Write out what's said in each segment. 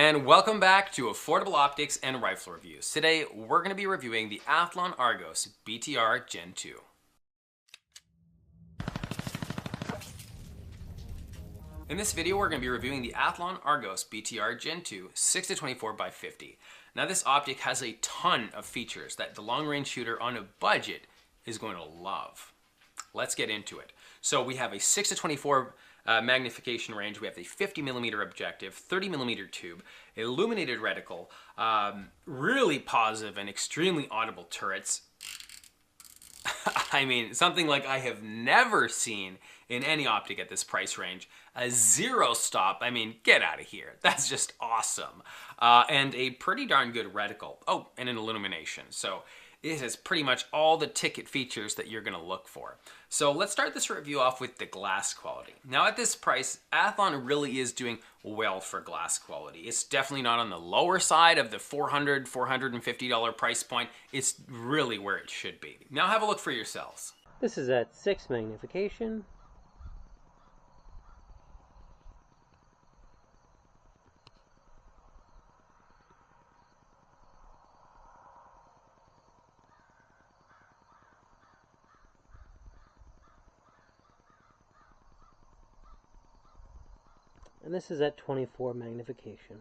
And welcome back to Affordable Optics and Rifle Reviews. Today, we're going to be reviewing the Athlon Argos BTR GEN2. In this video, we're going to be reviewing the Athlon Argos BTR GEN2 6-24x50. Now, this optic has a ton of features that the long-range shooter on a budget is going to love. Let's get into it. So we have a 6-24 magnification range. We have the 50mm objective, 30mm tube, illuminated reticle, really positive and extremely audible turrets. I mean, something like I have never seen in any optic at this price range. A zero stop, I mean, get out of here. That's just awesome. And a pretty darn good reticle. Oh, and an illumination. So it has pretty much all the ticket features that you're gonna look for. So let's start this review off with the glass quality. Now at this price, Athlon really is doing well for glass quality. It's definitely not on the lower side of the $400, $450 price point. It's really where it should be. Now have a look for yourselves. This is at 6 magnification. And this is at 24 magnification.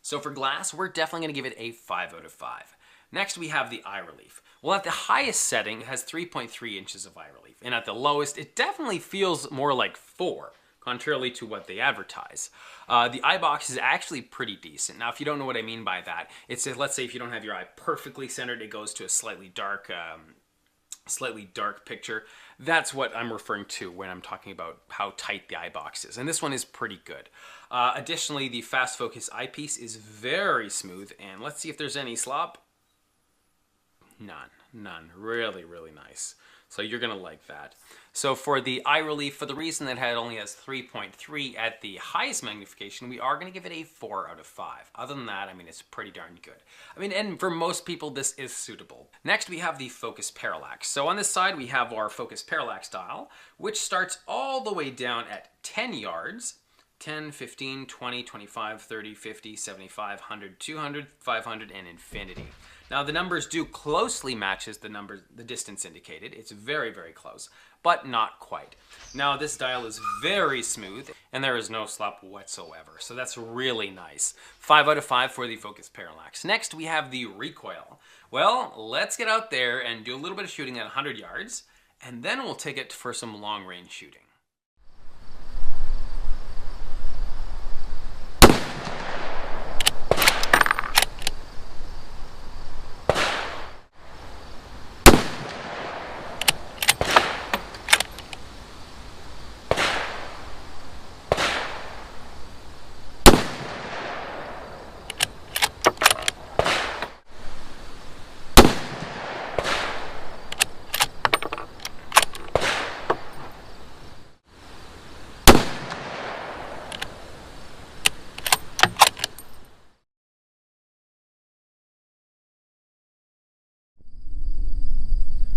So for glass, we're definitely going to give it a 5 out of 5. Next, we have the eye relief. Well, at the highest setting, it has 3.3 inches of eye relief. And at the lowest, it definitely feels more like 4. Contrarily to what they advertise. The eye box is actually pretty decent. Now, if you don't know what I mean by that, it's let's say if you don't have your eye perfectly centered, it goes to a slightly dark picture. That's what I'm referring to when I'm talking about how tight the eye box is. And this one is pretty good. Additionally, the fast focus eyepiece is very smooth. And let's see if there's any slop. None. Really, really nice. So you're gonna like that. So for the eye relief, for the reason that it only has 3.3 at the highest magnification, we are gonna give it a 4 out of 5. Other than that, I mean, it's pretty darn good. I mean, and for most people, this is suitable. Next, we have the focus parallax. So on this side, we have our focus parallax dial, which starts all the way down at 10 yards, 10, 15, 20, 25, 30, 50, 75, 100, 200, 500, and infinity. Now the numbers do closely matches the distance indicated. It's very, very close, but not quite. Now this dial is very smooth and there is no slop whatsoever. So that's really nice. 5 out of 5 for the focus parallax. Next we have the recoil. Well, let's get out there and do a little bit of shooting at 100 yards and then we'll take it for some long range shooting.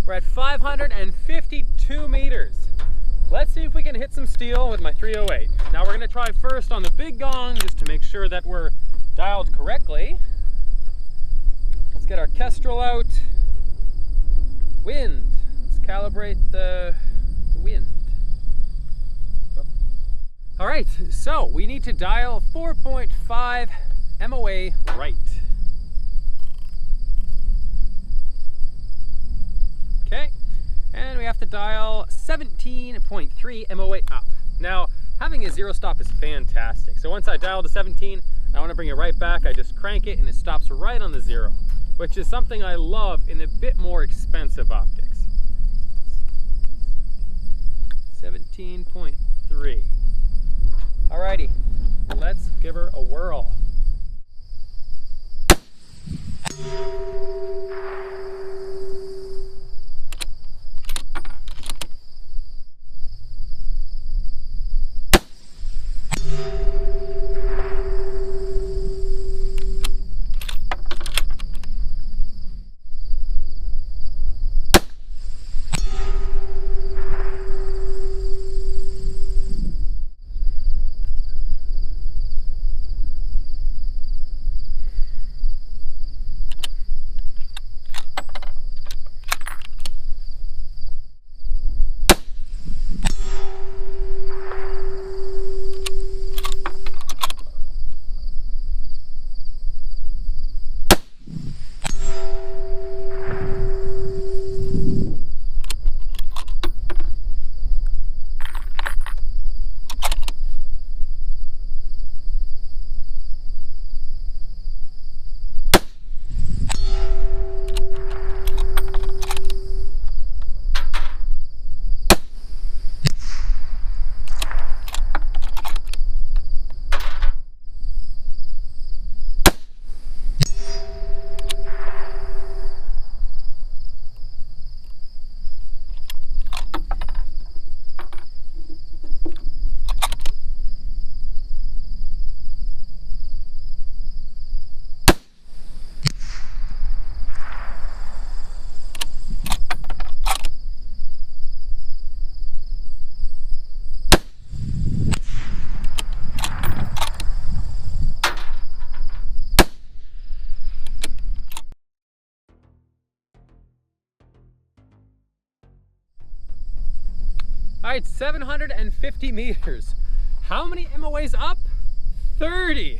We're at 552 meters. Let's see if we can hit some steel with my 308. Now we're gonna try first on the big gong just to make sure that we're dialed correctly. Let's get our kestrel out. Wind. Let's calibrate the wind. All right, so we need to dial 4.5 MOA right. Okay, and we have to dial 17.3 MOA up. Now, having a zero stop is fantastic. So once I dial to 17, I want to bring it right back. I just crank it and it stops right on the 0, which is something I love in a bit more expensive optics. 17.3. Alrighty, let's give her a whirl. right, 750 meters. How many MOAs up? 30.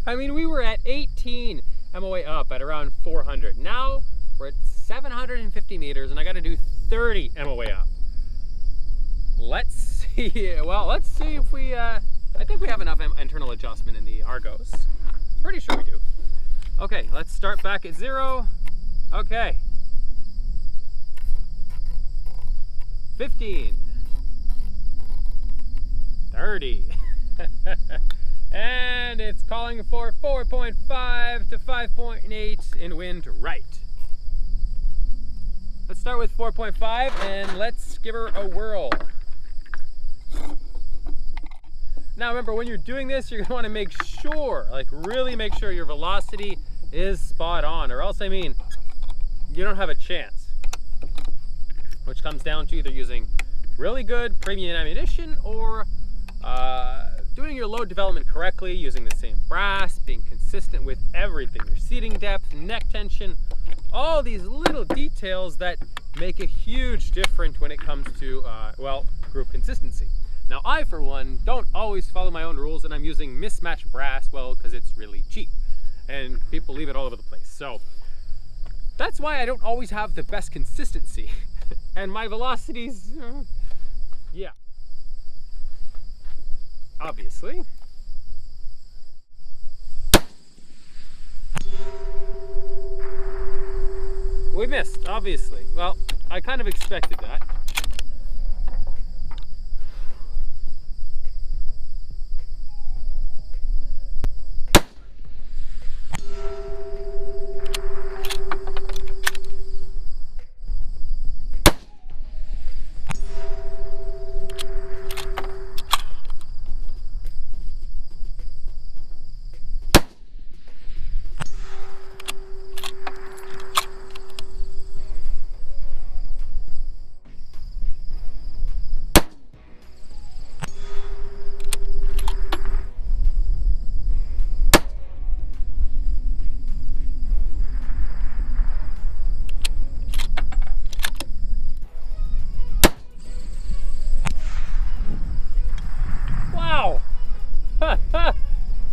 I mean, we were at 18 MOA up at around 400. Now we're at 750 meters and I got to do 30 MOA up. Let's see. Well, let's see if we, I think we have enough internal adjustment in the Argos. Pretty sure we do. Okay, let's start back at 0. Okay. 15. 30. And it's calling for 4.5 to 5.8 in wind right. Let's start with 4.5 and let's give her a whirl. Now remember, when you're doing this, you're gonna wanna make sure, like really make sure your velocity is spot on, or else, I mean, you don't have a chance. Which comes down to either using really good premium ammunition or doing your load development correctly, using the same brass, being consistent with everything, your seating depth, neck tension, all these little details that make a huge difference when it comes to, well, group consistency. Now I, for one, don't always follow my own rules and I'm using mismatched brass, well, because it's really cheap and people leave it all over the place. So that's why I don't always have the best consistency and my velocities, yeah. Obviously. We missed, obviously. Well, I kind of expected that.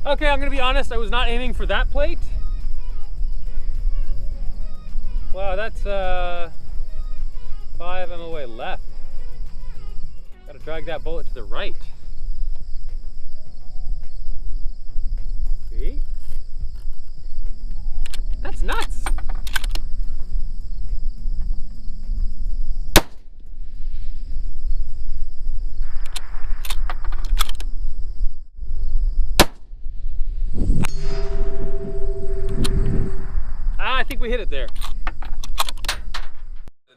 Okay, I'm gonna be honest, I was not aiming for that plate. Wow, that's 5 MOA left. Gotta drag that bullet to the right. See? That's nuts. I think we hit it there.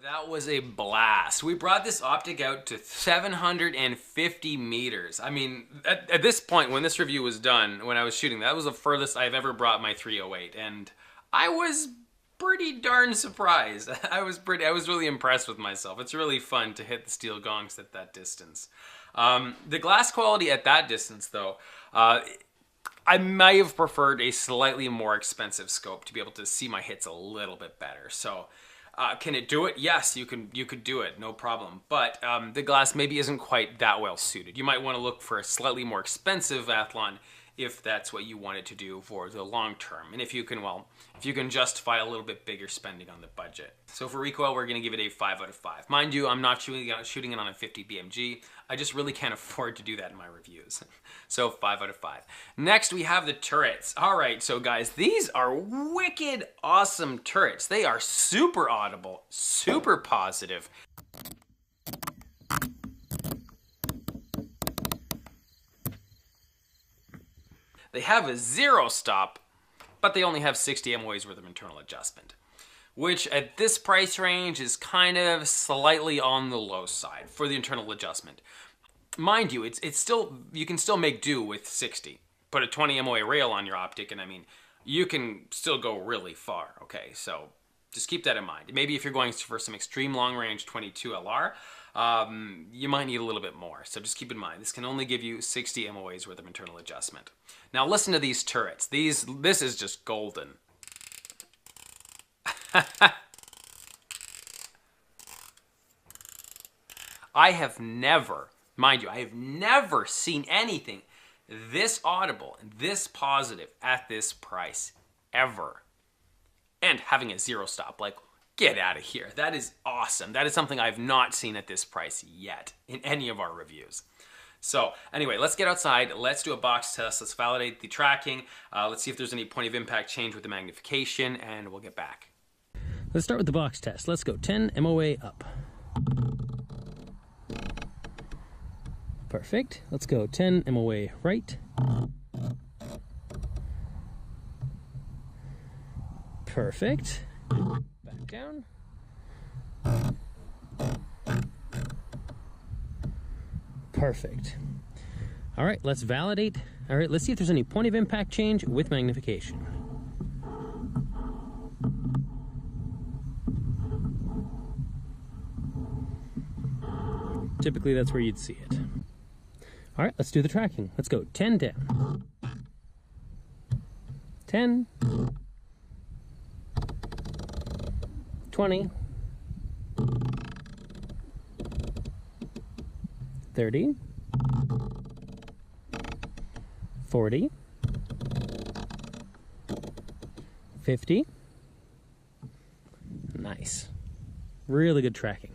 That was a blast. We brought this optic out to 750 meters. I mean, at this point, when this review was done, when I was shooting, that was the furthest I've ever brought my 308, and I was pretty darn surprised. I was really impressed with myself. It's really fun to hit the steel gongs at that distance. The glass quality at that distance, though, I might have preferred a slightly more expensive scope to be able to see my hits a little bit better. So, can it do it? Yes, you could do it, no problem. But the glass maybe isn't quite that well suited. You might want to look for a slightly more expensive Athlon if that's what you wanted to do for the long term. And if you can, well, if you can justify a little bit bigger spending on the budget. So for recoil, we're gonna give it a 5 out of 5. Mind you, I'm not shooting it on a 50 BMG. I just really can't afford to do that in my reviews. So 5 out of 5. Next, we have the turrets. All right, so guys, these are wicked awesome turrets. They are super audible, super positive. They have a 0 stop, but they only have 60 MOAs worth of internal adjustment, which at this price range is kind of slightly on the low side for the internal adjustment. Mind you, it's still, you can still make do with 60. Put a 20 MOA rail on your optic, and I mean, you can still go really far, okay? So just keep that in mind. Maybe if you're going for some extreme long range 22 LR, you might need a little bit more. So just keep in mind, this can only give you 60 MOAs worth of internal adjustment. Now listen to these turrets. This is just golden. I have never, mind you, I have never seen anything this audible and this positive at this price, ever. And having a zero stop, like, get out of here. That is awesome. That is something I've not seen at this price yet in any of our reviews. So anyway, let's get outside. Let's do a box test. Let's validate the tracking. Let's see if there's any point of impact change with the magnification, and we'll get back. Let's start with the box test. Let's go 10 MOA up. Perfect. Let's go 10 MOA right. Perfect. Back down. Perfect. All right, let's validate. All right, let's see if there's any point of impact change with magnification. Typically, that's where you'd see it. All right, let's do the tracking. Let's go 10 down. 10. 20. 30. 40. 50. Nice. Really good tracking.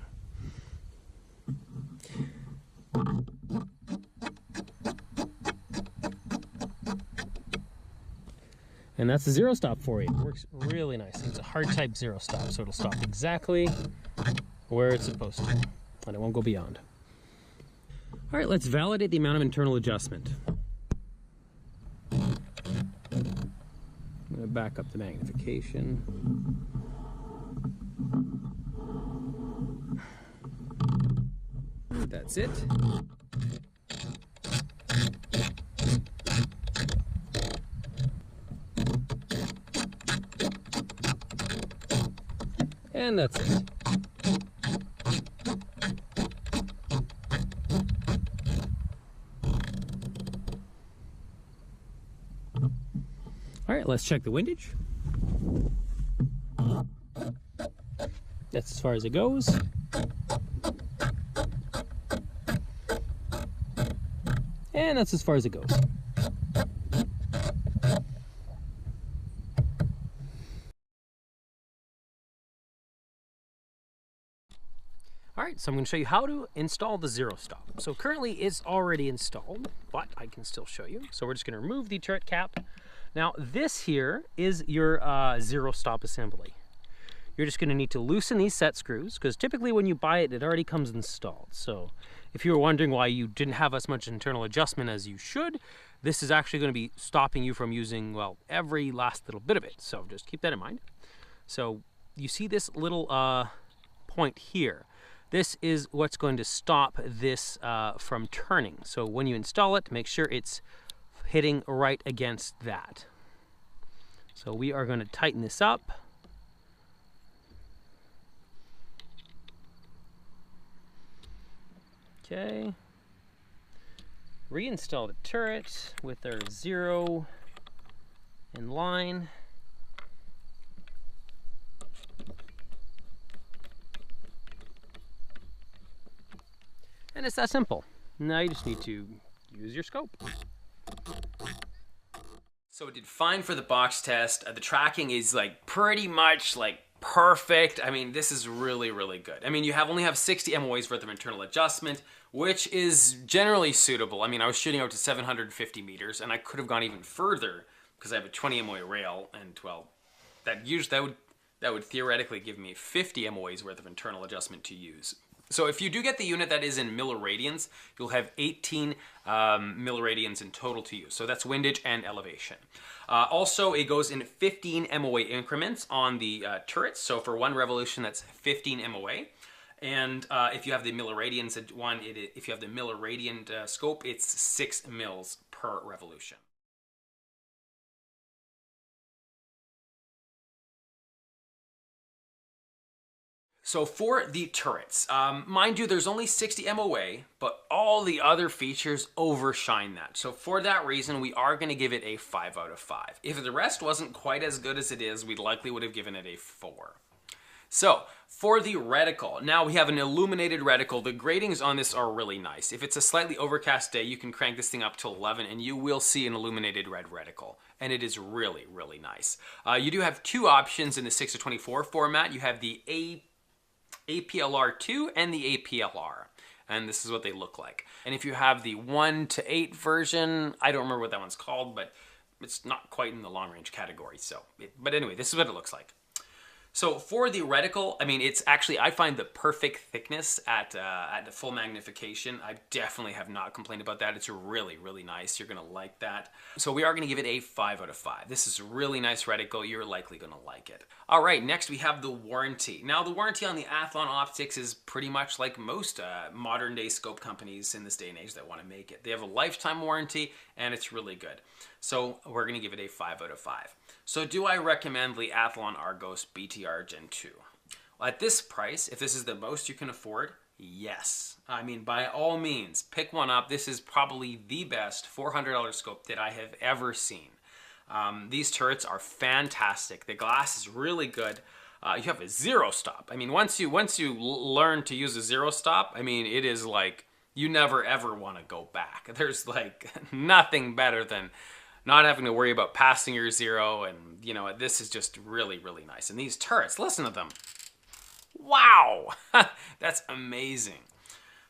And that's the zero stop for you. It works really nice. It's a hard type zero stop, so it'll stop exactly where it's supposed to, and it won't go beyond. All right, let's validate the amount of internal adjustment. I'm going to back up the magnification. That's it. And that's it. All right, let's check the windage. That's as far as it goes. And that's as far as it goes. All right, so I'm going to show you how to install the zero stop. So currently it's already installed, but I can still show you. So we're just going to remove the turret cap. Now this here is your zero stop assembly. You're just going to need to loosen these set screws, because typically when you buy it, it already comes installed. So if you were wondering why you didn't have as much internal adjustment as you should, this is actually going to be stopping you from using, well, every last little bit of it. So just keep that in mind. So you see this little point here. This is what's going to stop this from turning. So when you install it, make sure it's hitting right against that. So we are going to tighten this up. Okay. Reinstall the turret with our zero in line. And it's that simple. Now you just need to use your scope. So it did fine for the box test. The tracking is like pretty much like perfect. I mean, this is really, really good. I mean, you only have 60 MOAs worth of internal adjustment, which is generally suitable. I mean, I was shooting out to 750 meters, and I could have gone even further because I have a 20 MOA rail, and well, that would theoretically give me 50 MOAs worth of internal adjustment to use. So if you do get the unit that is in milliradians, you'll have 18 milliradians in total to use. So that's windage and elevation. Also, it goes in 15 MOA increments on the turrets. So for one revolution, that's 15 MOA. And if you have the milliradians at one, if you have the milliradian scope, it's 6 mils per revolution. So for the turrets, mind you, there's only 60 MOA, but all the other features overshine that. So for that reason, we are going to give it a 5 out of 5. If the rest wasn't quite as good as it is, we likely would have given it a 4. So for the reticle, now we have an illuminated reticle. The gradings on this are really nice. If it's a slightly overcast day, you can crank this thing up to 11 and you will see an illuminated red reticle. And it is really, really nice. You do have two options in the 6-24 format. You have the APLR2 and the APLR. And this is what they look like. And if you have the 1-8 version, I don't remember what that one's called, but it's not quite in the long range category. But anyway, this is what it looks like. So for the reticle, I mean, it's actually, I find the perfect thickness at the full magnification. I definitely have not complained about that. It's really, really nice. You're gonna like that. So we are gonna give it a 5 out of 5. This is a really nice reticle. You're likely gonna like it. All right, next we have the warranty. Now the warranty on the Athlon Optics is pretty much like most modern day scope companies in this day and age that wanna make it. They have a lifetime warranty and it's really good. So we're gonna give it a 5 out of 5. So do I recommend the Athlon Argos BTR GEN2? Well, at this price, if this is the most you can afford, yes. I mean, by all means, pick one up. This is probably the best $400 scope that I have ever seen. These turrets are fantastic. The glass is really good. You have a zero stop. I mean, once you learn to use a zero stop, I mean, it is like you never ever want to go back. There's like nothing better than not having to worry about passing your zero, and you know, this is just really, really nice. And these turrets, listen to them. Wow, that's amazing.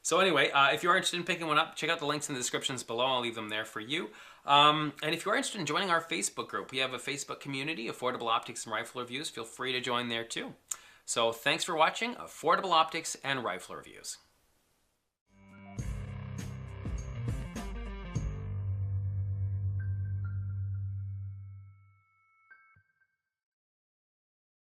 So anyway, if you are interested in picking one up, check out the links in the descriptions below. I'll leave them there for you. And if you are interested in joining our Facebook group, we have a Facebook community, Affordable Optics and Rifle Reviews. Feel free to join there too. So thanks for watching Affordable Optics and Rifle Reviews.